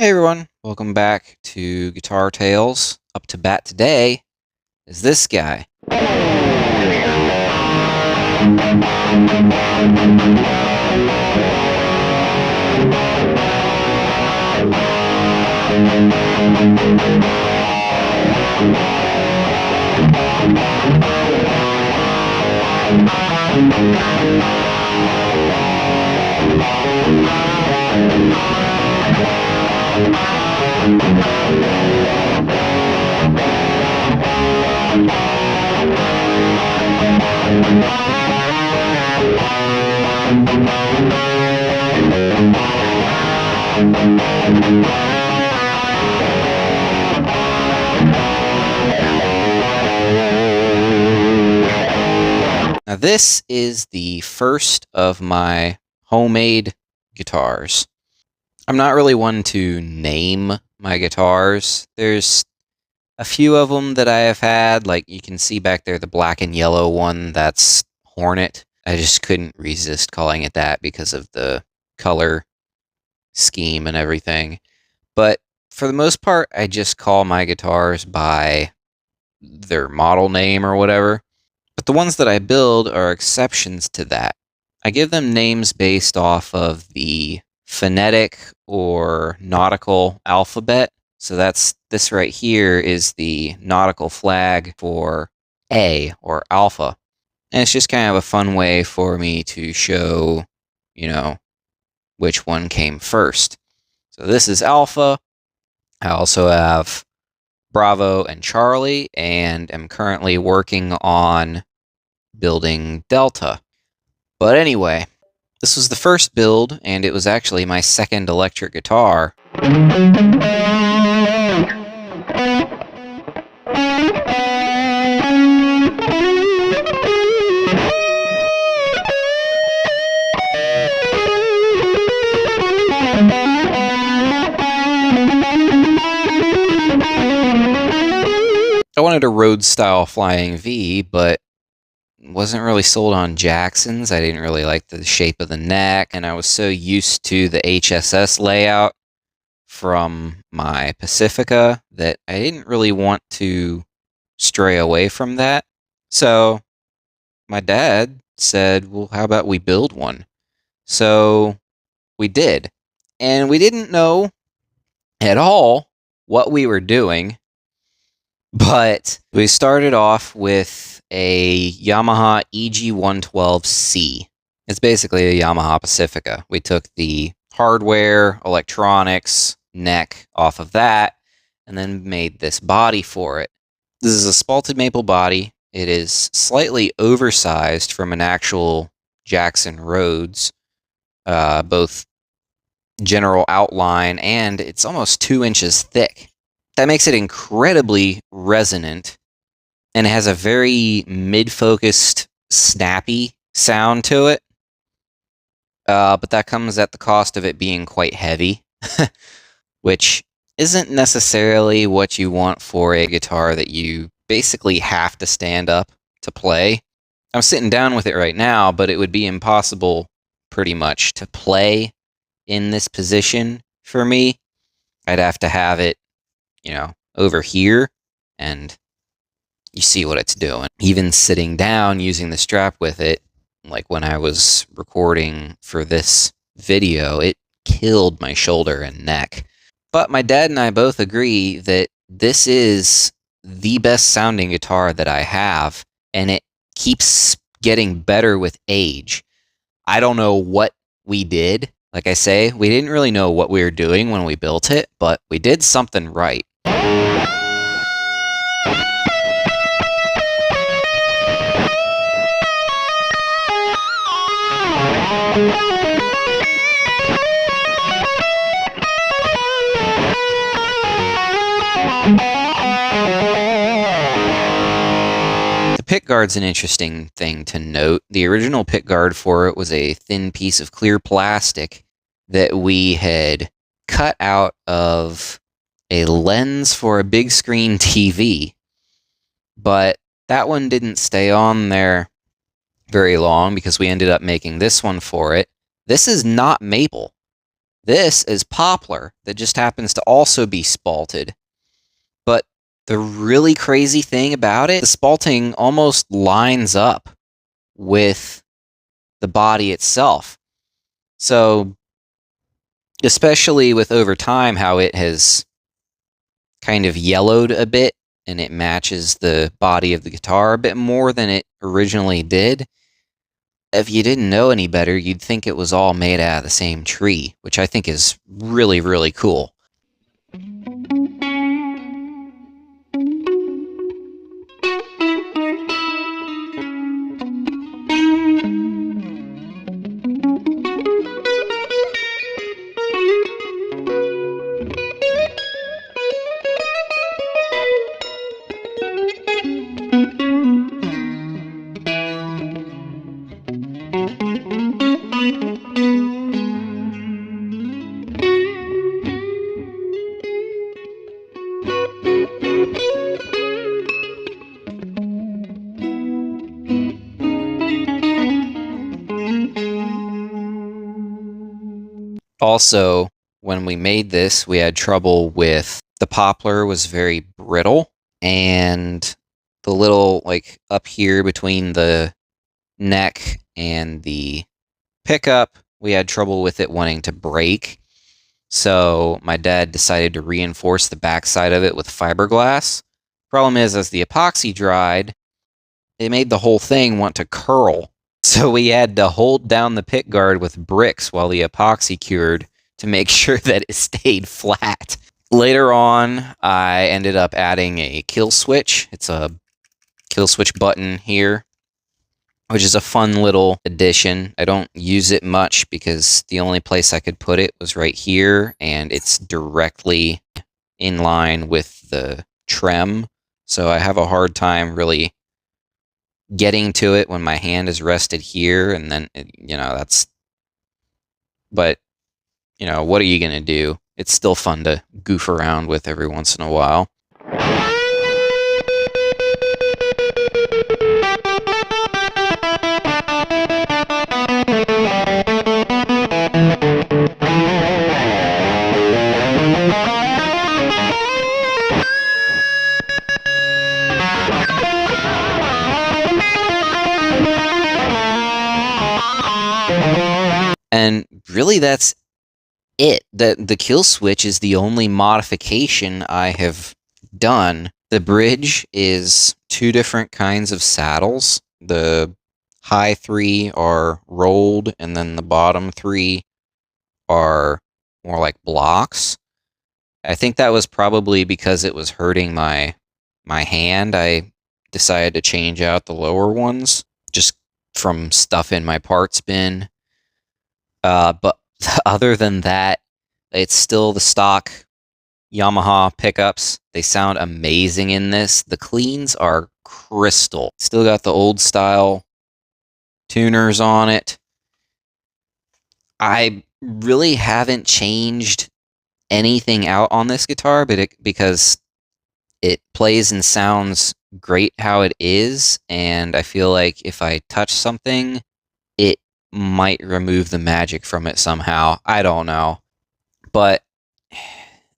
Hey everyone, welcome back to Guitar Tales. Up to bat today is this guy. Now this is the first of my homemade guitars. I'm not really one to name my guitars. There's a few of them that I have had, like you can see back there the black and yellow one, that's Hornet. I just couldn't resist calling it that because of the color scheme and everything. But for the most part, I just call my guitars by their model name or whatever. But the ones that I build are exceptions to that. I give them names based off of the phonetic or nautical alphabet. So this right here is the nautical flag for A or alpha. And it's just kind of a fun way for me to show, which one came first. So this is alpha. I also have Bravo and Charlie, and am currently working on building Delta. But anyway, this was the first build, and it was actually my second electric guitar. I wanted a Rhodes-style flying V, but wasn't really sold on Jackson's. I didn't really like the shape of the neck, and I was so used to the HSS layout from my Pacifica that I didn't really want to stray away from that. So my dad said, well, how about we build one? So we did. And we didn't know at all what we were doing, but we started off with a Yamaha EG112C. It's basically a Yamaha Pacifica. We took the hardware, electronics, neck off of that, and then made this body for it. This is a spalted maple body. It is slightly oversized from an actual Jackson Rhodes, both general outline, and it's almost 2 inches thick. That makes it incredibly resonant, and it has a very mid-focused, snappy sound to it. But that comes at the cost of it being quite heavy, which isn't necessarily what you want for a guitar that you basically have to stand up to play. I'm sitting down with it right now, but it would be impossible, pretty much, to play in this position for me. I'd have to have it, over here, and you see what it's doing. Even sitting down using the strap with it, like when I was recording for this video, it killed my shoulder and neck. But my dad and I both agree that this is the best sounding guitar that I have, and it keeps getting better with age. I don't know what we did. Like I say, we didn't really know what we were doing when we built it, but we did something right. The pickguard's an interesting thing to note. The original pickguard for it was a thin piece of clear plastic that we had cut out of a lens for a big screen TV. But that one didn't stay on there very long because we ended up making this one for it. This is not maple. This is poplar that just happens to also be spalted. But the really crazy thing about it, the spalting almost lines up with the body itself. So, especially with over time, how it has kind of yellowed a bit and it matches the body of the guitar a bit more than it originally did. If you didn't know any better, you'd think it was all made out of the same tree, which I think is really, really cool. Also, when we made this, we had trouble with the poplar was very brittle, and the little, like, up here between the neck and the pickup, we had trouble with it wanting to break. So my dad decided to reinforce the backside of it with fiberglass. Problem is, as the epoxy dried, it made the whole thing want to curl. So we had to hold down the pick guard with bricks while the epoxy cured to make sure that it stayed flat. Later on, I ended up adding a kill switch. It's a kill switch button here, which is a fun little addition. I don't use it much because the only place I could put it was right here, and it's directly in line with the trem. So I have a hard time really getting to it when my hand is rested here, and then, that's... But, what are you going to do? It's still fun to goof around with every once in a while. And really, that's it. The kill switch is the only modification I have done. The bridge is two different kinds of saddles. The high three are rolled, and then the bottom three are more like blocks. I think that was probably because it was hurting my hand. I decided to change out the lower ones just from stuff in my parts bin. But other than that, it's still the stock Yamaha pickups. They sound amazing in this. The cleans are crystal. Still got the old style tuners on it. I really haven't changed anything out on this guitar, but because it plays and sounds great how it is, and I feel like if I touch something, it might remove the magic from it somehow. I don't know. But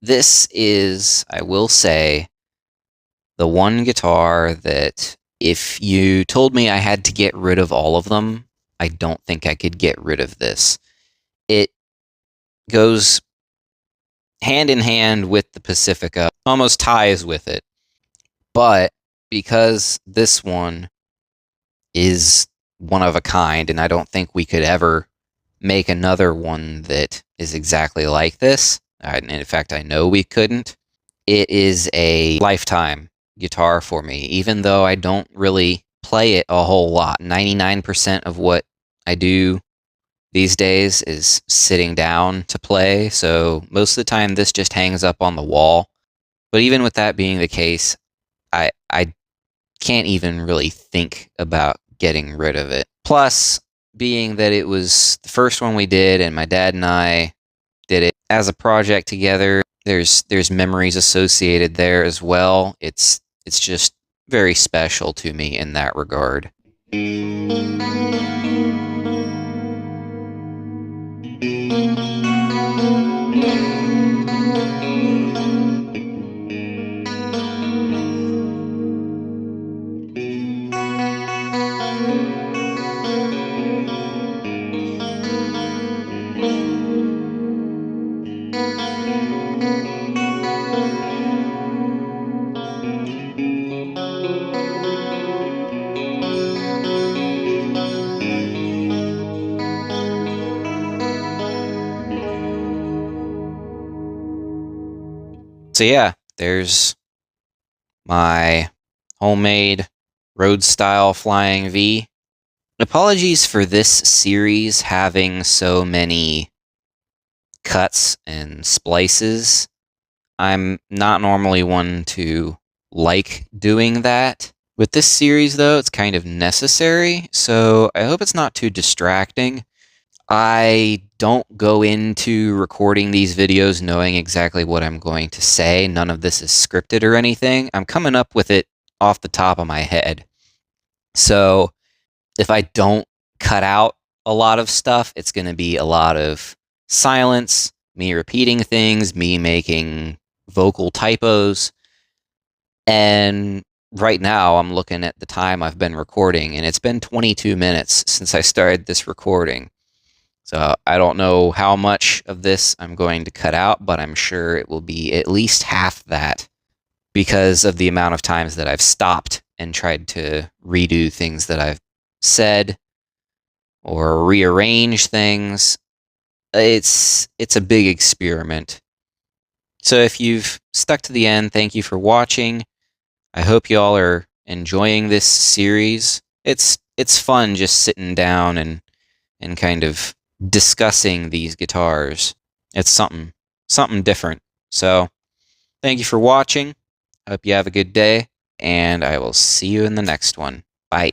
this is, I will say, the one guitar that if you told me I had to get rid of all of them, I don't think I could get rid of this. It goes hand in hand with the Pacifica, almost ties with it. But because this one is one of a kind, and I don't think we could ever make another one that is exactly like this, in fact, I know we couldn't, it is a lifetime guitar for me, even though I don't really play it a whole lot. 99% of what I do these days is sitting down to play, so most of the time this just hangs up on the wall. But even with that being the case, I can't even really think about getting rid of it. Plus, being that it was the first one we did and my dad and I did it as a project together, there's memories associated there as well. It's just very special to me in that regard. So yeah, there's my homemade road style flying V. Apologies for this series having so many cuts and splices. I'm not normally one to like doing that. With this series, though, it's kind of necessary, so I hope it's not too distracting. I don't go into recording these videos knowing exactly what I'm going to say. None of this is scripted or anything. I'm coming up with it off the top of my head. So if I don't cut out a lot of stuff, it's going to be a lot of silence, me repeating things, me making vocal typos. And right now, I'm looking at the time I've been recording, and it's been 22 minutes since I started this recording. So I don't know how much of this I'm going to cut out, but I'm sure it will be at least half that because of the amount of times that I've stopped and tried to redo things that I've said or rearrange things. It's a big experiment. So if you've stuck to the end, thank you for watching. I hope y'all are enjoying this series. It's fun just sitting down and kind of discussing these guitars. It's something different. So, thank you for watching. Hope you have a good day, and I will see you in the next one. Bye.